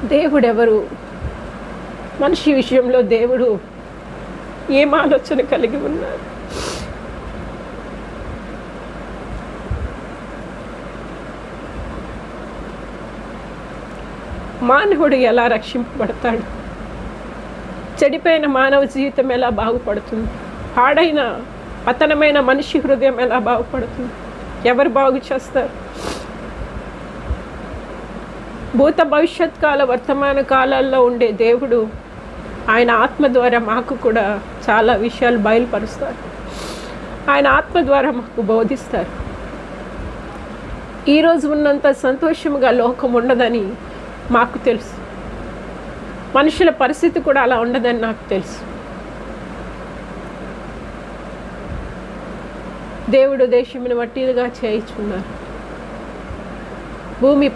దేవుడెవరు? మనిషి విషయంలో దేవుడు ఏం ఆలోచన కలిగి ఉన్నారు? మానవుడు ఎలా రక్షింపబడతాడు? చెడిపోయిన మానవ జీవితం ఎలా బాగుపడుతుంది? పాడైన పతనమైన మనిషి హృదయం ఎలా బాగుపడుతుంది? ఎవరు బాగు చేస్తారు? భూత భవిష్యత్ కాల వర్తమాన కాలాల్లో ఉండే దేవుడు ఆయన ఆత్మ ద్వారా మాకు కూడా చాలా విషయాలు బయలుపరుస్తారు. ఆయన ఆత్మ ద్వారా మాకు బోధిస్తారు. ఈరోజు ఉన్నంత సంతోషముగా లోకం ఉండదని మాకు తెలుసు. మనుషుల పరిస్థితి కూడా అలా ఉండదని నాకు తెలుసు. దేవుడు దేశమును వట్టిగా చేయుచున్నారు. భూమి